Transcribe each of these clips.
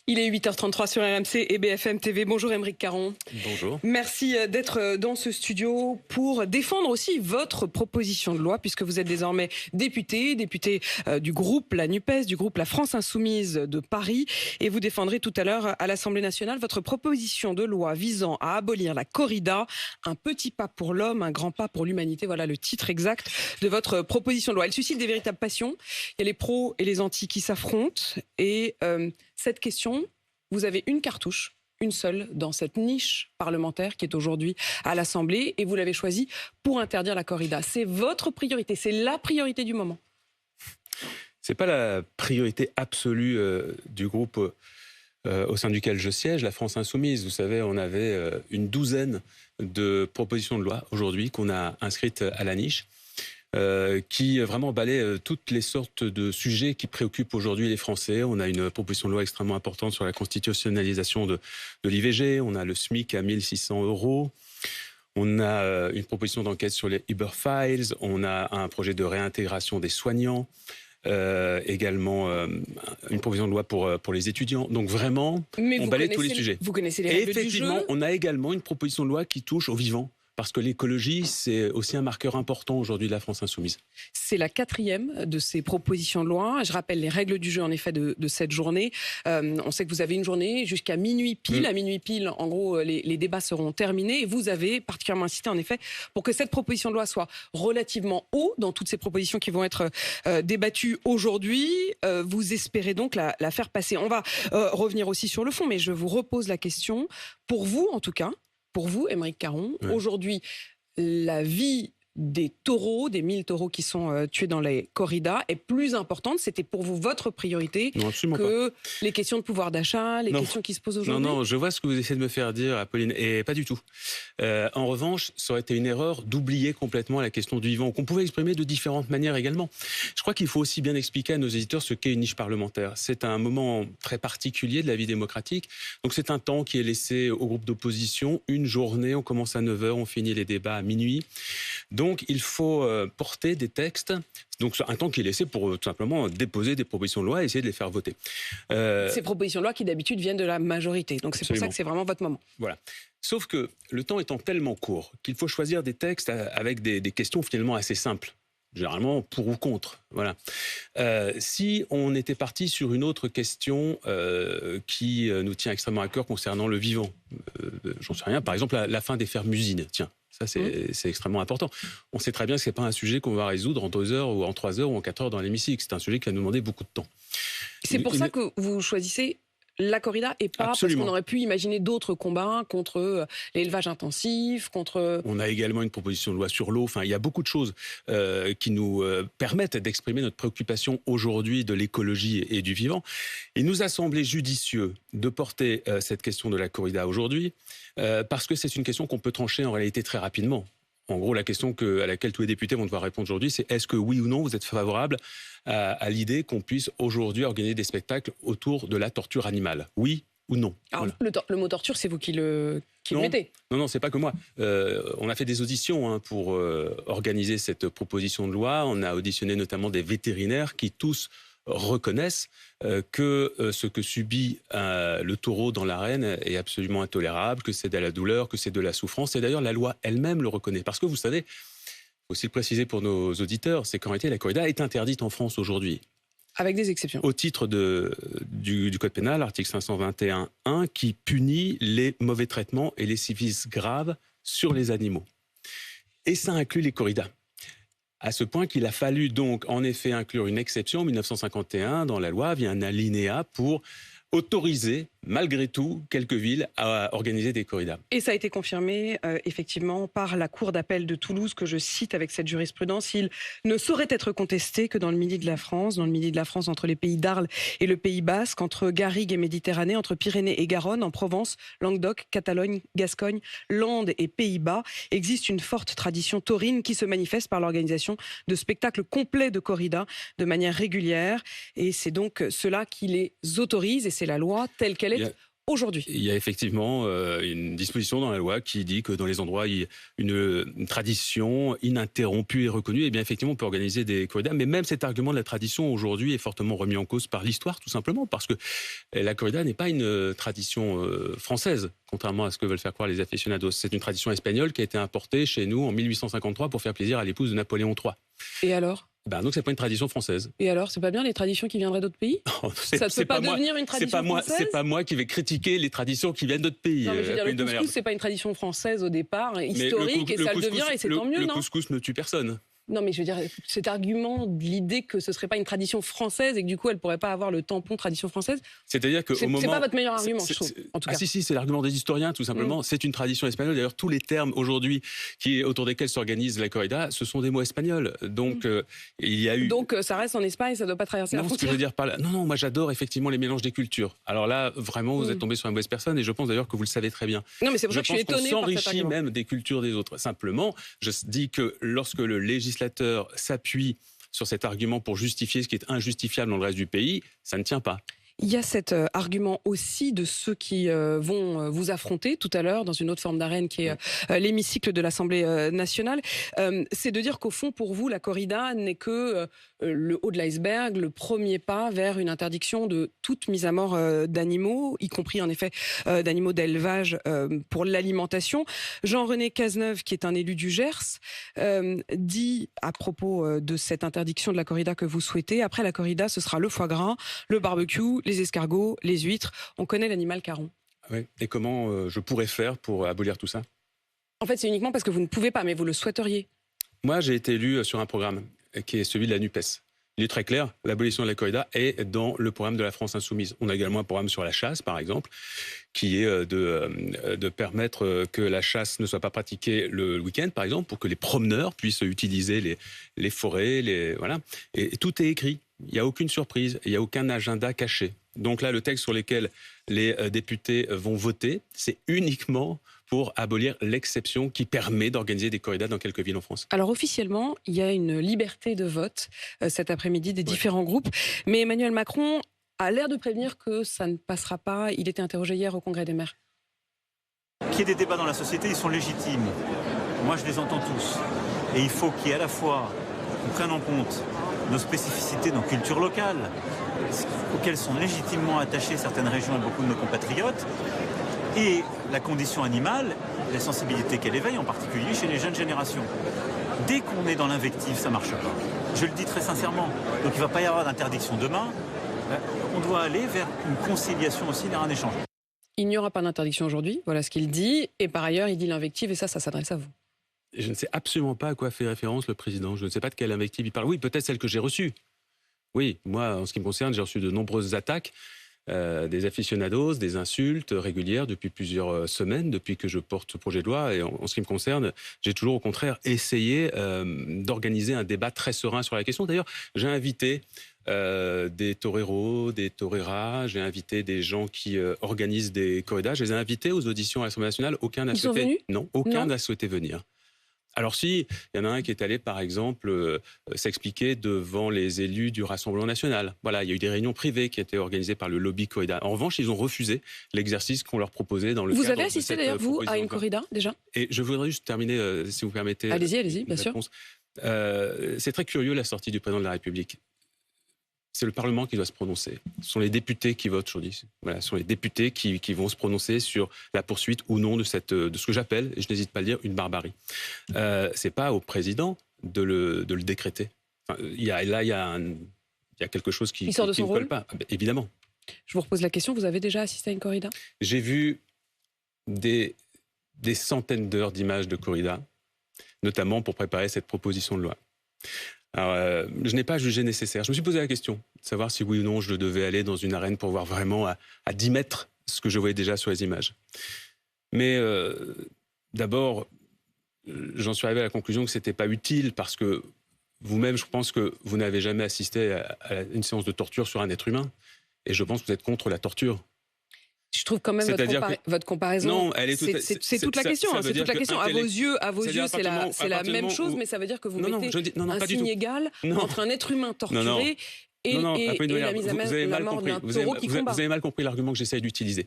Il est 8h33 sur RMC et BFM TV. Bonjour Aymeric Caron. Bonjour. Merci d'être dans ce studio pour défendre aussi votre proposition de loi, puisque vous êtes désormais député du groupe la NUPES, du groupe la France Insoumise de Paris. Et vous défendrez tout à l'heure à l'Assemblée nationale votre proposition de loi visant à abolir la corrida. Un petit pas pour l'homme, un grand pas pour l'humanité. Voilà le titre exact de votre proposition de loi. Elle suscite des véritables passions. Il y a les pros et les antis qui s'affrontent. Et cette question, vous avez une cartouche, une seule, dans cette niche parlementaire qui est aujourd'hui à l'Assemblée, et vous l'avez choisie pour interdire la corrida. C'est votre priorité, c'est la priorité du moment. C'est pas la priorité absolue du groupe au sein duquel je siège, la France Insoumise. Vous savez, on avait une douzaine de propositions de loi aujourd'hui qu'on a inscrites à la niche. Qui vraiment balaie toutes les sortes de sujets qui préoccupent aujourd'hui les Français. On a une proposition de loi extrêmement importante sur la constitutionnalisation de l'IVG, on a le SMIC à 1 600 €, on a une proposition d'enquête sur les Uber Files, on a un projet de réintégration des soignants, également une proposition de loi pour les étudiants. Donc vraiment, on balaie tous les sujets. Vous connaissez les Et règles du jeu. effectivement, on a également une proposition de loi qui touche aux vivants. Parce que l'écologie, c'est aussi un marqueur important aujourd'hui de la France Insoumise. C'est la 4e de ces propositions de loi. Je rappelle les règles du jeu, en effet, de cette journée. On sait que vous avez une journée jusqu'à minuit pile. À minuit pile, en gros, les débats seront terminés. Et vous avez particulièrement insisté, en effet, pour que cette proposition de loi soit relativement haut dans toutes ces propositions qui vont être débattues aujourd'hui. Vous espérez donc la faire passer. On va revenir aussi sur le fond, mais je vous repose la question. Pour vous, en tout cas, pour vous, Aymeric Caron, aujourd'hui, la vie des taureaux, des 1000 taureaux qui sont tués dans les corridas est plus importante. C'était pour vous votre priorité que les questions de pouvoir d'achat, les questions qui se posent aujourd'hui. Non, je vois ce que vous essayez de me faire dire, Apolline, et pas du tout. En revanche, ça aurait été une erreur d'oublier complètement la question du vivant, qu'on pouvait exprimer de différentes manières également. Je crois qu'il faut aussi bien expliquer à nos éditeurs ce qu'est une niche parlementaire. C'est un moment très particulier de la vie démocratique. Donc c'est un temps qui est laissé au groupe d'opposition. Une journée, on commence à 9h, on finit les débats à minuit. Donc, il faut porter des textes, donc un temps qui est laissé pour tout simplement déposer des propositions de loi et essayer de les faire voter. Ces propositions de loi qui d'habitude viennent de la majorité, donc c'est pour ça que c'est vraiment votre moment. Voilà. Sauf que le temps étant tellement court qu'il faut choisir des textes avec des questions finalement assez simples. Généralement pour ou contre. Voilà. Si on était parti sur une autre question qui nous tient extrêmement à cœur concernant le vivant, j'en sais rien, par exemple la fin des fermes-usines, tiens. Ça, c'est extrêmement important. On sait très bien que ce n'est pas un sujet qu'on va résoudre en 2 heures ou en 3 heures ou en 4 heures dans l'hémicycle. C'est un sujet qui va nous demander beaucoup de temps. C'est pour ça que vous choisissez la corrida et pas parce qu'on aurait pu imaginer d'autres combats contre l'élevage intensif, contre... On a également une proposition de loi sur l'eau. Enfin, il y a beaucoup de choses qui nous permettent d'exprimer notre préoccupation aujourd'hui de l'écologie et du vivant. Il nous a semblé judicieux de porter cette question de la corrida aujourd'hui parce que c'est une question qu'on peut trancher en réalité très rapidement. En gros, la question à laquelle tous les députés vont devoir répondre aujourd'hui, c'est est-ce que oui ou non vous êtes favorable à l'idée qu'on puisse aujourd'hui organiser des spectacles autour de la torture animale? Oui ou non? Alors, voilà. Le mot torture, c'est vous qui le mettez? Non, c'est pas que moi. On a fait des auditions pour organiser cette proposition de loi. On a auditionné notamment des vétérinaires qui tous reconnaissent que ce que subit le taureau dans l'arène est absolument intolérable, que c'est de la douleur, que c'est de la souffrance. Et d'ailleurs, la loi elle-même le reconnaît. Parce que vous savez, il faut aussi le préciser pour nos auditeurs, c'est qu'en réalité, la corrida est interdite en France aujourd'hui. Avec des exceptions. Au titre du Code pénal, article 521.1, qui punit les mauvais traitements et les sévices graves sur les animaux. Et ça inclut les corridas. À ce point qu'il a fallu donc en effet inclure une exception en 1951 dans la loi via un alinéa pour autoriser malgré tout quelques villes à organiser des corridas. Et ça a été confirmé effectivement par la Cour d'appel de Toulouse que je cite avec cette jurisprudence. Il ne saurait être contesté que dans le midi de la France, entre les pays d'Arles et le Pays Basque, entre Garrigues et Méditerranée, entre Pyrénées et Garonne, en Provence, Languedoc, Catalogne, Gascogne, Landes et Pays-Bas, existe une forte tradition taurine qui se manifeste par l'organisation de spectacles complets de corrida de manière régulière. Et c'est donc cela qui les autorise, et c'est la loi telle qu'elle est aujourd'hui. Il y a effectivement une disposition dans la loi qui dit que dans les endroits où une tradition ininterrompue est reconnue, eh bien effectivement on peut organiser des corridas. Mais même cet argument de la tradition aujourd'hui est fortement remis en cause par l'histoire, tout simplement, parce que la corrida n'est pas une tradition française, contrairement à ce que veulent faire croire les aficionados. C'est une tradition espagnole qui a été importée chez nous en 1853 pour faire plaisir à l'épouse de Napoléon III. Et alors ? Donc c'est pas une tradition française. Et alors, c'est pas bien les traditions qui viendraient d'autres pays ? Ça ne peut pas devenir une tradition française ? C'est pas moi qui vais critiquer les traditions qui viennent d'autres pays. Non, mais je veux dire, le couscous, c'est pas une tradition française au départ, historique, et ça le devient, et c'est tant mieux, non ? Le couscous ne tue personne. Non, mais je veux dire, cet argument de l'idée que ce serait pas une tradition française et que du coup, elle pourrait pas avoir le tampon tradition française. C'est-à-dire que au moment, c'est pas votre meilleur argument, je trouve. En tout cas. Si, c'est l'argument des historiens, tout simplement. C'est une tradition espagnole. D'ailleurs, tous les termes aujourd'hui autour desquels s'organise la corrida, ce sont des mots espagnols. Donc, il y a eu. Donc, ça reste en Espagne, ça doit pas traverser la frontière. Ce que je veux dire par là. Non, moi j'adore effectivement les mélanges des cultures. Alors là, vraiment, vous êtes tombé sur une mauvaise personne, et je pense d'ailleurs que vous le savez très bien. Non, mais c'est pour ça que je suis étonné par cet argument. On s'enrichit même des cultures des autres. Simplement, je dis que lorsque le législateur s'appuie sur cet argument pour justifier ce qui est injustifiable dans le reste du pays, ça ne tient pas. Il y a cet argument aussi de ceux qui vont vous affronter tout à l'heure dans une autre forme d'arène qui est l'hémicycle de l'Assemblée nationale. C'est de dire qu'au fond, pour vous, la corrida n'est que le haut de l'iceberg, le premier pas vers une interdiction de toute mise à mort d'animaux, y compris en effet d'animaux d'élevage pour l'alimentation. Jean-René Cazeneuve, qui est un élu du Gers, dit à propos de cette interdiction de la corrida que vous souhaitez, après la corrida, ce sera le foie gras, le barbecue, les escargots, les huîtres. On connaît l'animal caron. Oui. Et comment je pourrais faire pour abolir tout ça ? En fait, c'est uniquement parce que vous ne pouvez pas, mais vous le souhaiteriez. Moi, j'ai été élu sur un programme qui est celui de la NUPES. Il est très clair, l'abolition de la corrida est dans le programme de la France Insoumise. On a également un programme sur la chasse, par exemple, qui est de permettre que la chasse ne soit pas pratiquée le week-end, par exemple, pour que les promeneurs puissent utiliser les forêts, voilà. Et tout est écrit. Il n'y a aucune surprise, il n'y a aucun agenda caché. Donc là, le texte sur lequel les députés vont voter, c'est uniquement pour abolir l'exception qui permet d'organiser des corridas dans quelques villes en France. Alors officiellement, il y a une liberté de vote cet après-midi des différents groupes, mais Emmanuel Macron a l'air de prévenir que ça ne passera pas. Il était interrogé hier au Congrès des maires. Qu'il y ait des débats dans la société, ils sont légitimes. Moi, je les entends tous. Et il faut qu'il y ait à la fois, qu'on prenne en compte nos spécificités, nos cultures locales, auxquelles sont légitimement attachées certaines régions et beaucoup de nos compatriotes, et la condition animale, la sensibilité qu'elle éveille, en particulier chez les jeunes générations. Dès qu'on est dans l'invective, ça ne marche pas. Je le dis très sincèrement. Donc il ne va pas y avoir d'interdiction demain. On doit aller vers une conciliation aussi, vers un échange. Il n'y aura pas d'interdiction aujourd'hui, voilà ce qu'il dit. Et par ailleurs, il dit l'invective, et ça s'adresse à vous. Je ne sais absolument pas à quoi fait référence le président. Je ne sais pas de quelle invective il parle. Oui, peut-être celle que j'ai reçue. Oui, moi, en ce qui me concerne, j'ai reçu de nombreuses attaques, des aficionados, des insultes régulières depuis plusieurs semaines, depuis que je porte ce projet de loi. Et en ce qui me concerne, j'ai toujours au contraire essayé d'organiser un débat très serein sur la question. D'ailleurs, j'ai invité des toreros, des toreras, j'ai invité des gens qui organisent des corridas. Je les ai invités aux auditions à l'Assemblée nationale. Aucun n'a souhaité. Sont venus ? Non, aucun n'a souhaité venir. Alors si, il y en a un qui est allé, par exemple, s'expliquer devant les élus du Rassemblement national. Voilà, il y a eu des réunions privées qui étaient organisées par le lobby corrida. En revanche, ils ont refusé l'exercerce qu'on leur proposait dans le cadre de cette Vous avez assisté d'ailleurs, vous, à une corrida, déjà ? Et je voudrais juste terminer, si vous permettez. Allez-y, bien sûr. C'est très curieux, la sortie du président de la République. C'est le Parlement qui doit se prononcer. Ce sont les députés qui votent aujourd'hui. Voilà, ce sont les députés qui vont se prononcer sur la poursuite ou non de ce que j'appelle, et je n'hésite pas à le dire, une barbarie. C'est pas au président de le décréter. Enfin, il y a quelque chose qui sort de son ne rôle. colle pas. Évidemment. Je vous repose la question, vous avez déjà assisté à une corrida ? J'ai vu des centaines d'heures d'images de corrida, notamment pour préparer cette proposition de loi. Alors, je n'ai pas jugé nécessaire. Je me suis posé la question de savoir si oui ou non je devais aller dans une arène pour voir vraiment à 10 mètres ce que je voyais déjà sur les images. Mais d'abord, j'en suis arrivé à la conclusion que ce n'était pas utile parce que vous-même, je pense que vous n'avez jamais assisté à une séance de torture sur un être humain. Et je pense que vous êtes contre la torture. Je trouve quand même votre comparaison. Non, elle est c'est toute la question. C'est toute la question. À vos yeux, c'est la même chose, mais ça veut dire que vous mettez un signe égal entre un être humain torturé et non, la Apollinaire, mise à vous avez la mal mort compris. d'un Vous taureau qui combat. avez mal compris l'argument que j'essaye d'utiliser.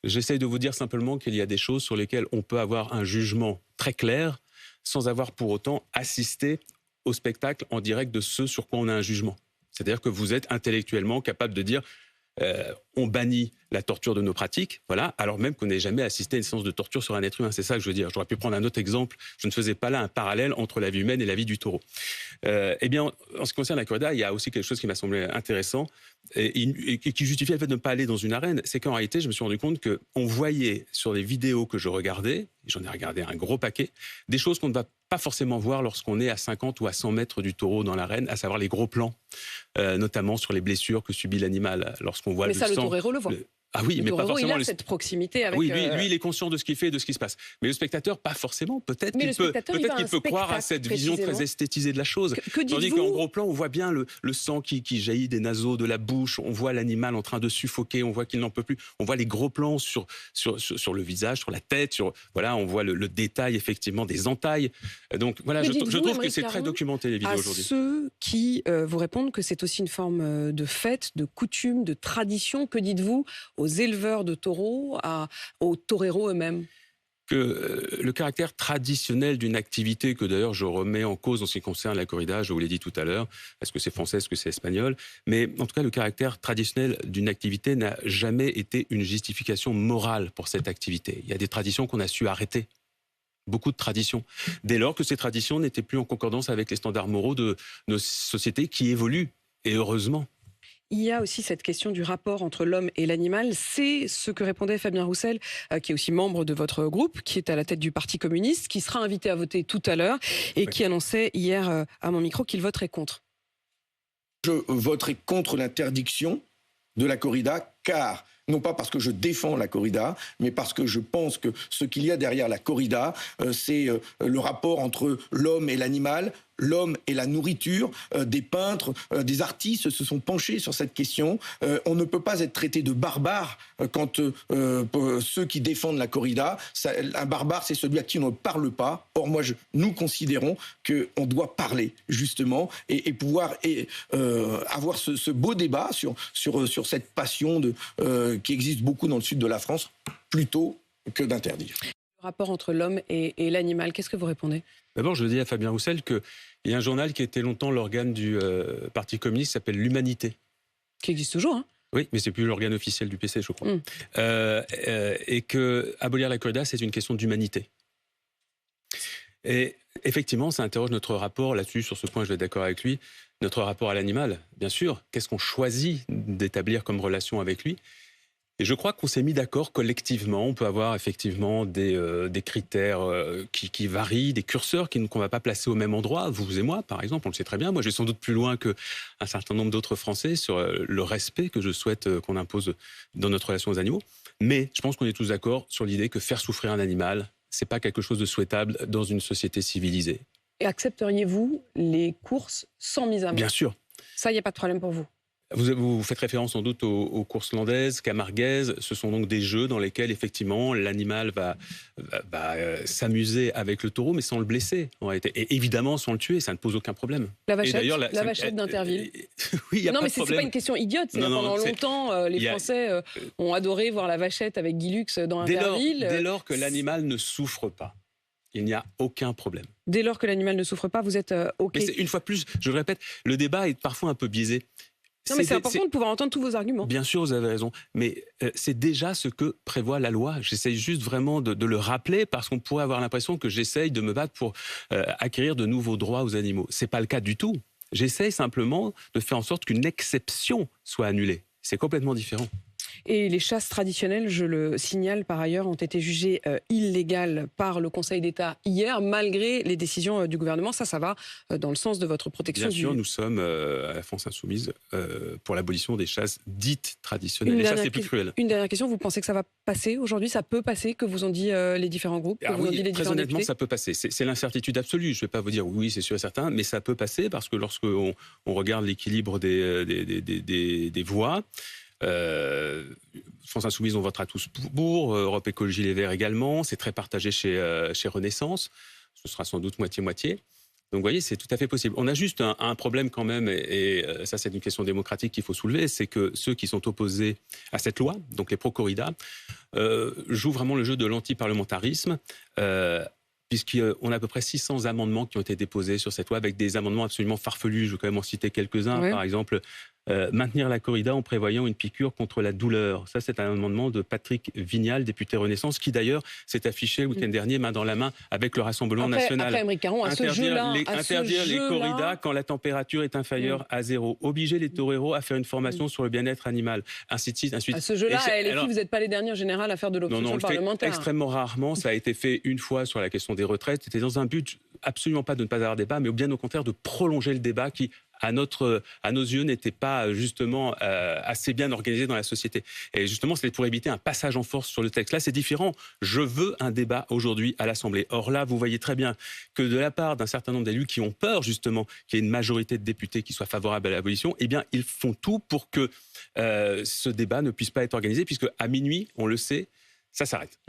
J'essaye de vous dire simplement qu'il y a des choses sur lesquelles on peut avoir un jugement très clair sans avoir pour autant assisté au spectacle en direct de ce sur quoi on a un jugement. C'est-à-dire que vous êtes intellectuellement capable de dire on bannit la torture de nos pratiques, voilà, alors même qu'on n'ait jamais assisté à une séance de torture sur un être humain. C'est ça que je veux dire. J'aurais pu prendre un autre exemple. Je ne faisais pas là un parallèle entre la vie humaine et la vie du taureau. Eh bien, en ce qui concerne la corrida, il y a aussi quelque chose qui m'a semblé intéressant et qui justifie le fait de ne pas aller dans une arène. C'est qu'en réalité, je me suis rendu compte qu'on voyait sur les vidéos que je regardais, et j'en ai regardé un gros paquet, des choses qu'on ne va pas forcément voir lorsqu'on est à 50 ou à 100 mètres du taureau dans l'arène, à savoir les gros plans, notamment sur les blessures que subit l'animal lorsqu'on voit Mais le ça, sang. le torero le voit. Ah oui, Le mais pas torero, forcément. il a cette proximité avec... Oui, lui, il est conscient de ce qu'il fait et de ce qui se passe. Mais le spectateur, pas forcément. Peut-être Mais qu'il peut croire à cette vision très esthétisée de la chose. Que Tandis dites-vous ? qu'en gros plan, on voit bien le sang qui jaillit des naseaux, de la bouche. On voit l'animal en train de suffoquer. On voit qu'il n'en peut plus. On voit les gros plans sur le visage, sur la tête. Voilà, on voit le détail effectivement des entailles. Donc voilà, je trouve que c'est très documenté les vidéos aujourd'hui. À ceux qui vous répondent que c'est aussi une forme de fête, de coutume, de tradition, que dites-vous aux éleveurs de taureaux, aux toreros eux-mêmes? Que le caractère traditionnel d'une activité, que d'ailleurs je remets en cause en ce qui concerne la corrida, je vous l'ai dit tout à l'heure, est-ce que c'est français, est-ce que c'est espagnol, mais en tout cas le caractère traditionnel d'une activité n'a jamais été une justification morale pour cette activité. Il y a des traditions qu'on a su arrêter. Beaucoup de traditions. Dès lors que ces traditions n'étaient plus en concordance avec les standards moraux de nos sociétés qui évoluent, et heureusement. Il y a aussi cette question du rapport entre l'homme et l'animal. C'est ce que répondait Fabien Roussel, qui est aussi membre de votre groupe, qui est à la tête du Parti communiste, qui sera invité à voter tout à l'heure et qui annonçait hier à mon micro qu'il voterait contre. Je voterai contre l'interdiction de la corrida, car, non pas parce que je défends la corrida, mais parce que je pense que ce qu'il y a derrière la corrida, c'est le rapport entre l'homme et l'animal, l'homme et la nourriture. Des peintres, des artistes se sont penchés sur cette question. On ne peut pas être traité de barbare quand ceux qui défendent la corrida, un barbare, c'est celui à qui on ne parle pas. Or, nous considérons qu'on doit parler, justement, et pouvoir avoir ce beau débat sur cette passion qui existe beaucoup dans le sud de la France, plutôt que d'interdire. Le rapport entre l'homme et l'animal, qu'est-ce que vous répondez ? D'abord, je dis à Fabien Roussel qu'il y a un journal qui était longtemps l'organe du Parti communiste, qui s'appelle l'Humanité. Qui existe toujours, hein ? Oui, mais c'est plus l'organe officiel du PC, je crois. Et que abolir la corrida, c'est une question d'humanité. Et effectivement, ça interroge notre rapport là-dessus, sur ce point, je vais être d'accord avec lui, notre rapport à l'animal, bien sûr. Qu'est-ce qu'on choisit d'établir comme relation avec lui ? Et je crois qu'on s'est mis d'accord collectivement. On peut avoir effectivement des critères qui varient, des curseurs qu'on ne va pas placer au même endroit. Vous et moi, par exemple, on le sait très bien. Moi, je vais sans doute plus loin qu'un certain nombre d'autres Français sur le respect que je souhaite qu'on impose dans notre relation aux animaux. Mais je pense qu'on est tous d'accord sur l'idée que faire souffrir un animal, c'est pas quelque chose de souhaitable dans une société civilisée. Et accepteriez-vous les courses sans mise à mort ? Bien sûr. Ça, il n'y a pas de problème pour vous ? Vous faites référence sans doute aux courses landaises, camarguaises. Ce sont donc des jeux dans lesquels, effectivement, l'animal va s'amuser avec le taureau, mais sans le blesser, en réalité. Et évidemment, sans le tuer, ça ne pose aucun problème. La vachette d'Interville. Oui, il y a non, pas mais de c'est problème. pas une question idiote. Pendant longtemps, les Français ont adoré voir la vachette avec Guy Lux dans Interville. Dès lors que l'animal ne souffre pas, il n'y a aucun problème. Dès lors que l'animal ne souffre pas, vous êtes OK. Mais une fois plus, je le répète, le débat est parfois un peu biaisé. Non, mais c'est important de pouvoir entendre tous vos arguments. Bien sûr, vous avez raison. Mais c'est déjà ce que prévoit la loi. J'essaye juste vraiment de le rappeler parce qu'on pourrait avoir l'impression que j'essaye de me battre pour acquérir de nouveaux droits aux animaux. Ce n'est pas le cas du tout. J'essaye simplement de faire en sorte qu'une exception soit annulée. C'est complètement différent. Et les chasses traditionnelles, je le signale par ailleurs, ont été jugées illégales par le Conseil d'État hier, malgré les décisions du gouvernement. Ça va dans le sens de votre protection. Bien sûr, nous sommes à la France Insoumise pour l'abolition des chasses dites traditionnelles. Les chasses les plus cruelles. Une dernière question, vous pensez que ça va passer aujourd'hui ? Ça peut passer, que vous ont dit les différents groupes, que vous ont dit les très différents honnêtement, députés ? ça peut passer. C'est l'incertitude absolue. Je ne vais pas vous dire oui, c'est sûr et certain, mais ça peut passer parce que lorsqu'on regarde l'équilibre des voix, France Insoumise, on votera tous pour, Europe Écologie Les Verts également, c'est très partagé chez Renaissance, ce sera sans doute moitié-moitié. Donc vous voyez, c'est tout à fait possible. On a juste un problème quand même, et ça c'est une question démocratique qu'il faut soulever, c'est que ceux qui sont opposés à cette loi, donc les pro-corrida, jouent vraiment le jeu de l'anti-parlementarisme, puisqu'on a à peu près 600 amendements qui ont été déposés sur cette loi, avec des amendements absolument farfelus. Je vais quand même en citer quelques-uns. Ouais. Par exemple, maintenir la corrida en prévoyant une piqûre contre la douleur. Ça, c'est un amendement de Patrick Vignal, député Renaissance, qui d'ailleurs s'est affiché le week-end dernier, main dans la main, avec le Rassemblement national. Après, Aymeric Caron, à ce jeu-là... Interdire les corridas quand la température est inférieure à 0. Obliger les toreros à faire une formation sur le bien-être animal. Ainsi de suite, ainsi de suite. À ce jeu-là, LFI, vous n'êtes pas les derniers en général à faire de l'obstruction parlementaire. Extrêmement rarement. Ça a été fait une fois sur la question des retraites. C'était dans un but absolument pas de ne pas avoir débat, mais bien au contraire de prolonger le débat qui, à nos yeux, n'était pas justement assez bien organisé dans la société. Et justement, c'était pour éviter un passage en force sur le texte. Là, c'est différent. Je veux un débat aujourd'hui à l'Assemblée. Or là, vous voyez très bien que de la part d'un certain nombre d'élus qui ont peur justement qu'il y ait une majorité de députés qui soient favorables à l'abolition, eh bien, ils font tout pour que ce débat ne puisse pas être organisé, puisque à minuit, on le sait, ça s'arrête.